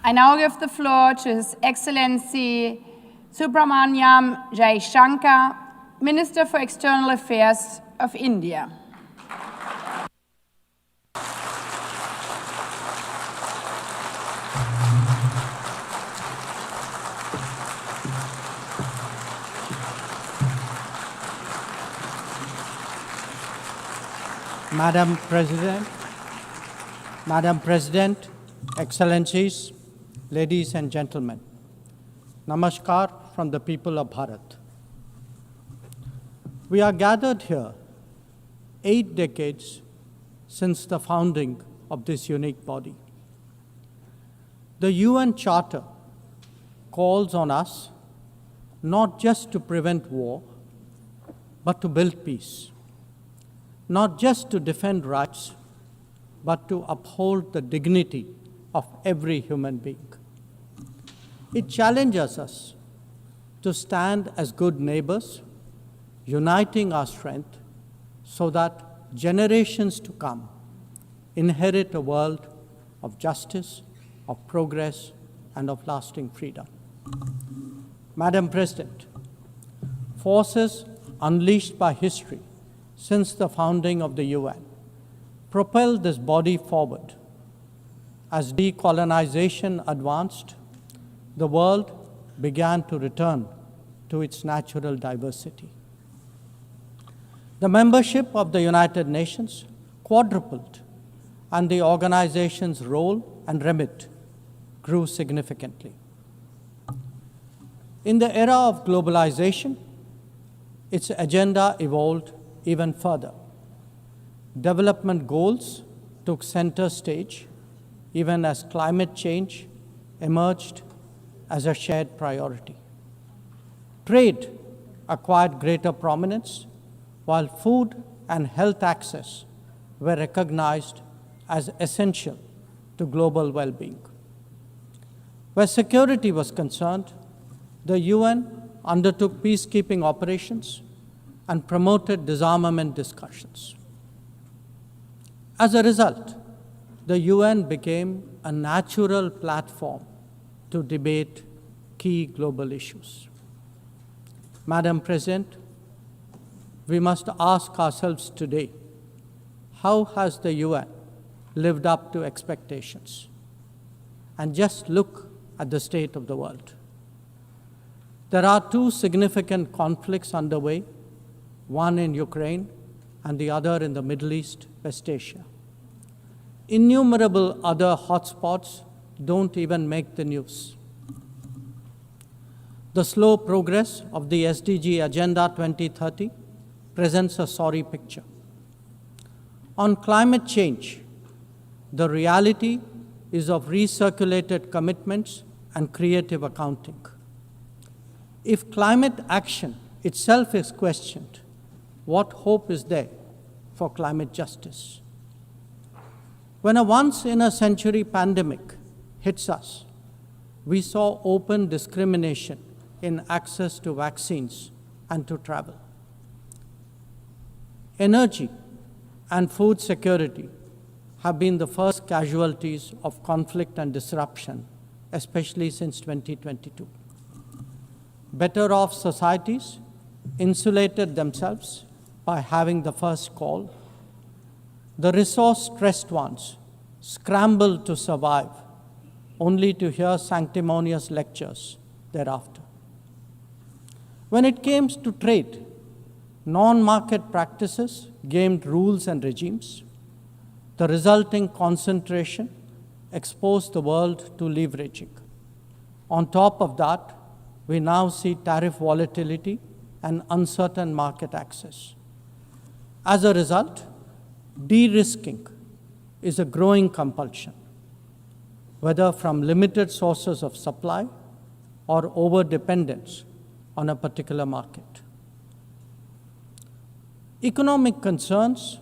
I now give the floor to His Excellency Subramaniam Jaishankar, Minister for External Affairs of India. Madam President, Excellencies, ladies and gentlemen, Namaskar from the people of Bharat. We are gathered here 8 decades since the founding of this unique body. The UN Charter calls on us not just to prevent war, but to build peace. Not just to defend rights, but to uphold the dignity of every human being. It challenges us to stand as good neighbors, uniting our strength so that generations to come inherit a world of justice, of progress, and of lasting freedom. Madam President, forces unleashed by history since the founding of the UN propelled this body forward. As decolonization advanced, the world began to return to its natural diversity. The membership of the United Nations quadrupled, and the organization's role and remit grew significantly. In the era of globalization, its agenda evolved even further. Development goals took center stage, even as climate change emerged as a shared priority. Trade acquired greater prominence, while food and health access were recognized as essential to global well-being. Where security was concerned, the UN undertook peacekeeping operations and promoted disarmament discussions. As a result, the UN became a natural platform to debate key global issues. Madam President, we must ask ourselves today, how has the UN lived up to expectations? And just look at the state of the world. There are 2 significant conflicts underway, one in Ukraine and the other in the Middle East, West Asia. Innumerable other hotspots don't even make the news. The slow progress of the SDG Agenda 2030 presents a sorry picture. On climate change, the reality is of recirculated commitments and creative accounting. If climate action itself is questioned, what hope is there for climate justice? When a once-in-a-century pandemic hits us, we saw open discrimination in access to vaccines and to travel. Energy and food security have been the first casualties of conflict and disruption, especially since 2022. Better off societies insulated themselves by having the first call. The resource-stressed ones scrambled to survive, only to hear sanctimonious lectures thereafter. When it came to trade, non-market practices gamed rules and regimes. The resulting concentration exposed the world to leveraging. On top of that, we now see tariff volatility and uncertain market access. As a result, de-risking is a growing compulsion, whether from limited sources of supply or over-dependence on a particular market. Economic concerns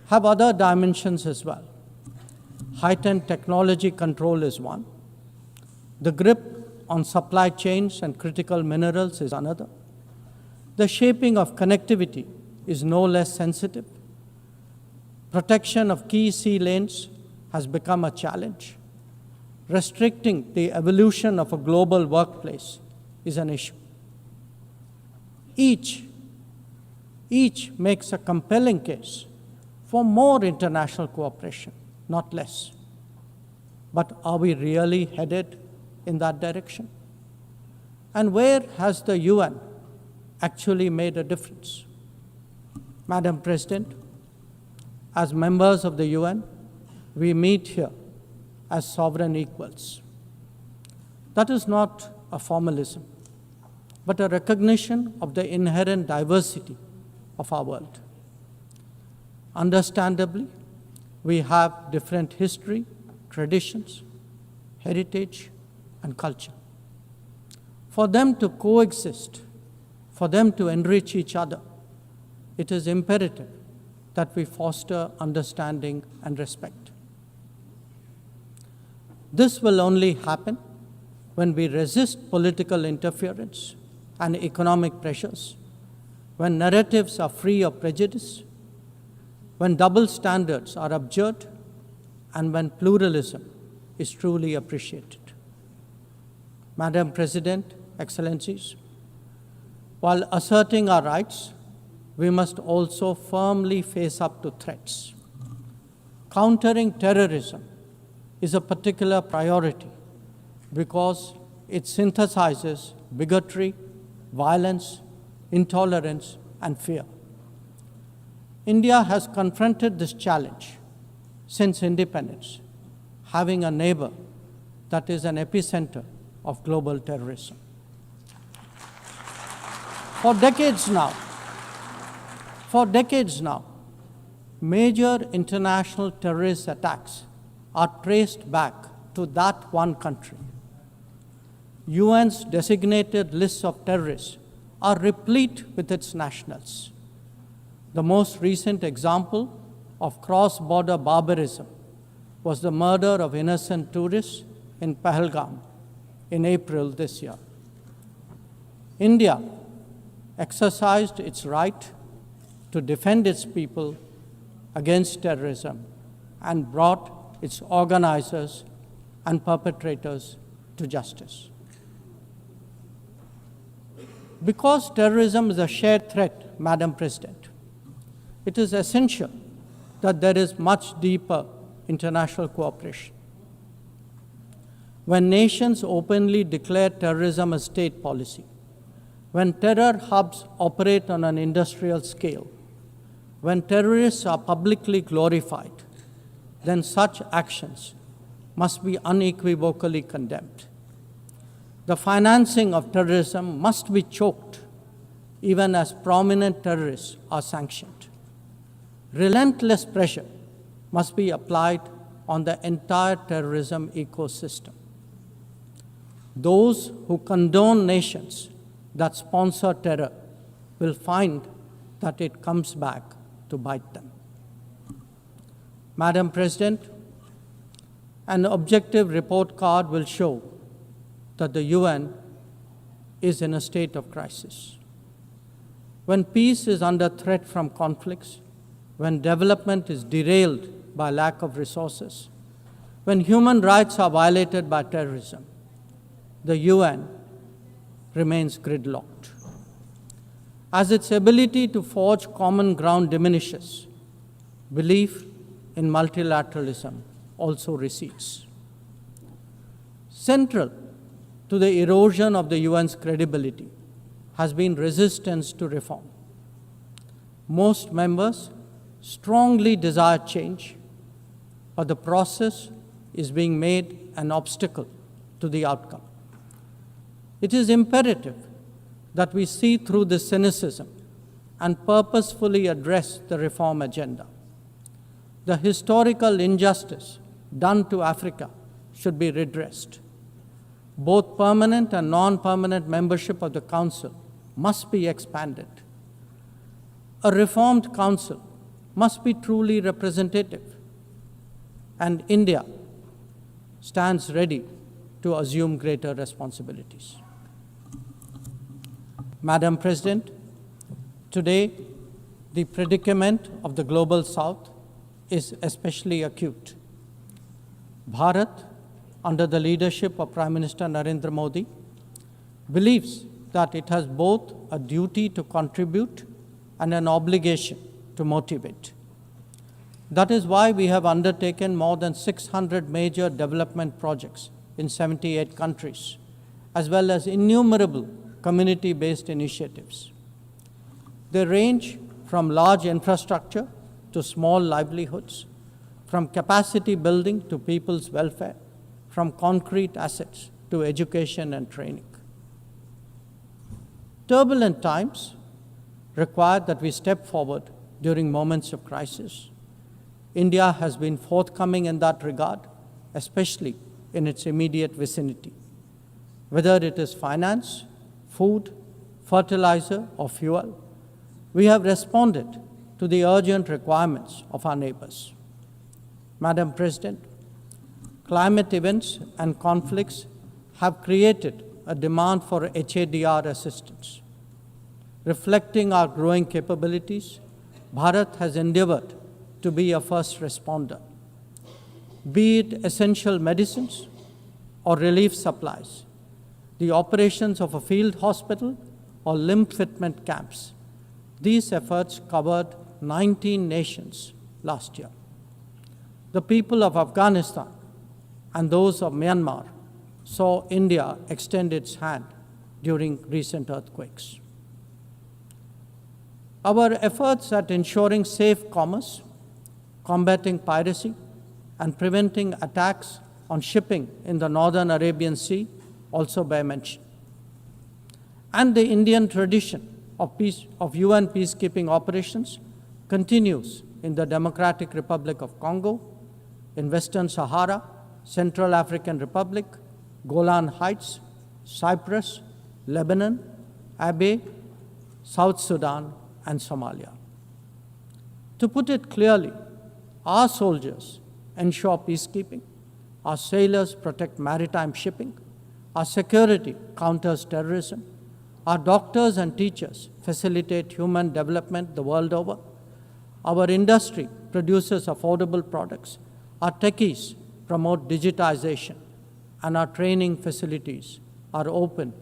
have other dimensions as well. Heightened technology control is one. The grip on supply chains and critical minerals is another. The shaping of connectivity is no less sensitive. Protection of key sea lanes has become a challenge. restricting the evolution of a global workplace is an issue. Each makes a compelling case for more international cooperation, not less. But are we really headed in that direction? And where has the UN actually made a difference? Madam President, as members of the UN, we meet here as sovereign equals. That is not a formalism, but a recognition of the inherent diversity of our world. Understandably, we have different history, traditions, heritage, and culture. For them to coexist, for them to enrich each other, it is imperative that we foster understanding and respect. This will only happen when we resist political interference and economic pressures, when narratives are free of prejudice, when double standards are abjured, and when pluralism is truly appreciated. Madam President, Excellencies, while asserting our rights, we must also firmly face up to threats. Countering terrorism is a particular priority because it synthesizes bigotry, violence, intolerance, and fear. India has confronted this challenge since independence, having a neighbor that is an epicenter of global terrorism. For decades now, major international terrorist attacks are traced back to that one country. UN's designated lists of terrorists are replete with its nationals. The most recent example of cross-border barbarism was the murder of innocent tourists in Pahलग in April this year. India exercised its right to defend its people against terrorism and brought its organizers and perpetrators to justice. Because terrorism is a shared threat, Madam President, it is essential that there is much deeper international cooperation. When nations openly declare terrorism a state policy, when terror hubs operate on an industrial scale, when terrorists are publicly glorified, then such actions must be unequivocally condemned. The financing of terrorism must be choked, even as prominent terrorists are sanctioned. Relentless pressure must be applied on the entire terrorism ecosystem. Those who condone nations that sponsor terror will find that it comes back to bite them. Madam President, an objective report card will show that the UN is in a state of crisis. When peace is under threat from conflicts, when development is derailed by lack of resources, when human rights are violated by terrorism, the UN remains gridlocked. As its ability to forge common ground diminishes, belief in multilateralism also recedes. Central to the erosion of the UN's credibility has been resistance to reform. Most members strongly desire change, but the process is being made an obstacle to the outcome. It is imperative that we see through this cynicism and purposefully address the reform agenda. The historical injustice done to Africa should be redressed. Both permanent and non-permanent membership of the Council must be expanded. A reformed Council must be truly representative, and India stands ready to assume greater responsibilities. Madam President, today the predicament of the Global South is especially acute. Bharat under the leadership of Prime Minister Narendra Modi, believes that it has both a duty to contribute and an obligation to motivate. That is why we have undertaken more than 600 major development projects in 78 countries, as well as innumerable community-based initiatives. They range from large infrastructure to small livelihoods, from capacity building to people's welfare, from concrete assets to education and training. Turbulent times require that we step forward during moments of crisis. India has been forthcoming in that regard, especially in its immediate vicinity. Whether it is finance, food, fertilizer, or fuel, we have responded to the urgent requirements of our neighbors. Madam President, climate events and conflicts have created a demand for HADR assistance. Reflecting our growing capabilities, Bharat has endeavored to be a first responder. Be it essential medicines or relief supplies, the operations of a field hospital or limb fitment camps, these efforts covered 19 nations last year. The people of Afghanistan and those of Myanmar saw India extend its hand during recent earthquakes. Our efforts at ensuring safe commerce, combating piracy, and preventing attacks on shipping in the Northern Arabian Sea also bear mention. And the Indian tradition of UN peacekeeping operations continues in the Democratic Republic of Congo, in Western Sahara, Central African Republic, Golan Heights, Cyprus, Lebanon, Abyei, South Sudan, and Somalia. To put it clearly, our soldiers ensure peacekeeping, our sailors protect maritime shipping, our security counters terrorism, our doctors and teachers facilitate human development the world over, our industry produces affordable products, our techies promote digitization, and our training facilities are open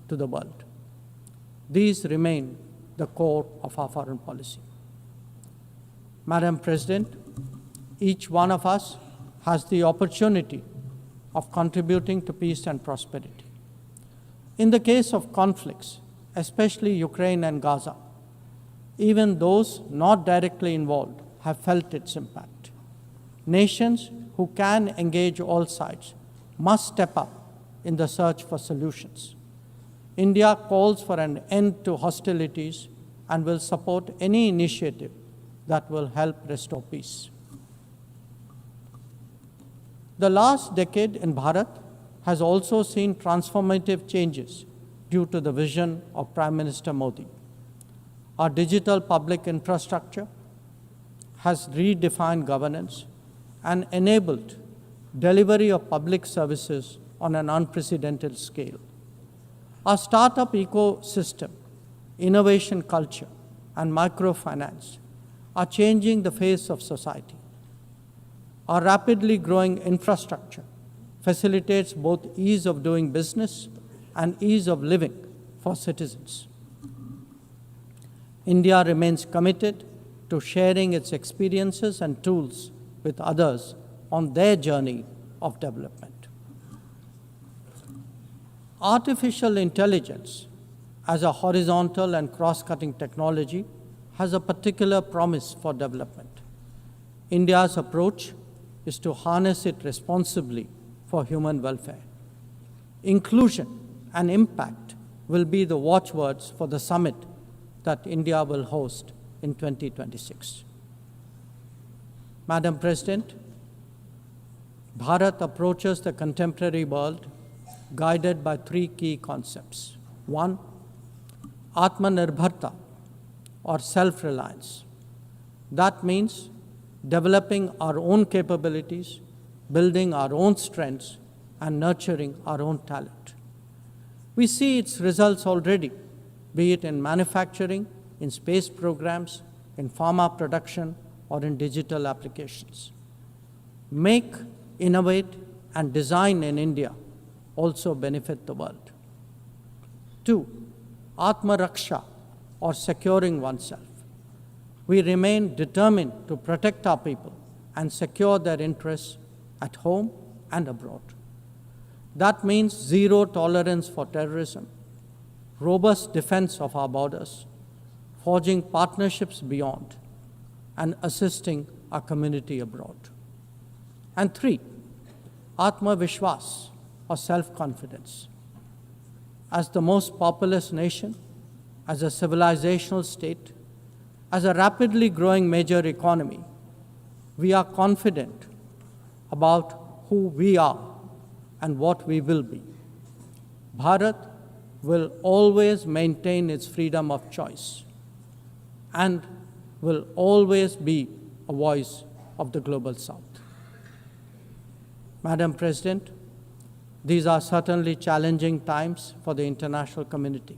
to the world. These remain the core of our foreign policy. Madam President, each one of us has the opportunity of contributing to peace and prosperity. In the case of conflicts, especially Ukraine and Gaza, even those not directly involved have felt its impact. Nations who can engage all sides must step up in the search for solutions. India calls for an end to hostilities and will support any initiative that will help restore peace. The last decade in Bharat has also seen transformative changes due to the vision of Prime Minister Modi. Our digital public infrastructure has redefined governance and enabled delivery of public services on an unprecedented scale. Our startup ecosystem, innovation culture, and microfinance are changing the face of society. Our rapidly growing infrastructure facilitates both ease of doing business and ease of living for citizens. India remains committed to sharing its experiences and tools with others on their journey of development. Artificial intelligence as a horizontal and cross-cutting technology has a particular promise for development. India's approach is to harness it responsibly for human welfare. Inclusion and impact will be the watchwords for the summit that India will host in 2026. Madam President, Bharat approaches the contemporary world guided by three key concepts. One, Atmanirbharta, or self-reliance. That means developing our own capabilities, building our own strengths, and nurturing our own talent. We see its results already, be it in manufacturing, in space programs, in pharma production, or in digital applications. Make, innovate, and design in India also benefit the world. 2. Atma Raksha, or securing oneself. We remain determined to protect our people and secure their interests at home and abroad. That means zero tolerance for terrorism, robust defense of our borders, forging partnerships beyond, and assisting our community abroad. And 3, Atma Vishwas, or self-confidence. As the most populous nation, as a civilizational state, as a rapidly growing major economy, we are confident about who we are and what we will be. Bharat will always maintain its freedom of choice and will always be a voice of the Global South. Madam President, these are certainly challenging times for the international community.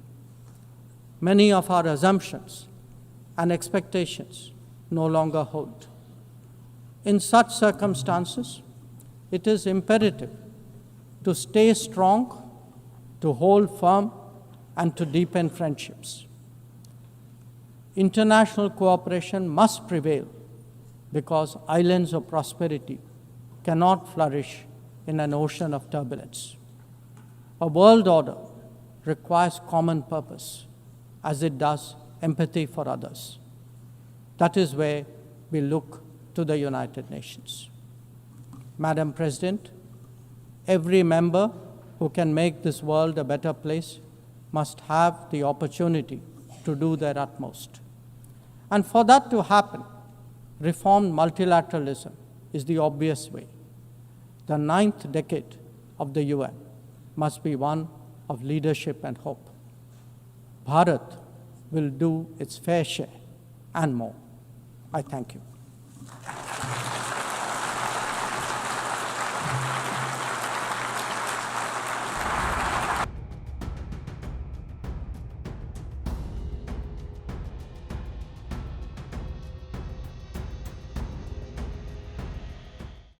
Many of our assumptions and expectations no longer hold. In such circumstances, it is imperative to stay strong, to hold firm, and to deepen friendships. International cooperation must prevail because islands of prosperity cannot flourish in an ocean of turbulence. A world order requires common purpose, as it does empathy for others. That is where we look to the United Nations. Madam President, every member who can make this world a better place must have the opportunity to do their utmost. And for that to happen, reformed multilateralism is the obvious way. The 9th decade of the UN must be one of leadership and hope. Bharat will do its fair share and more. I thank you.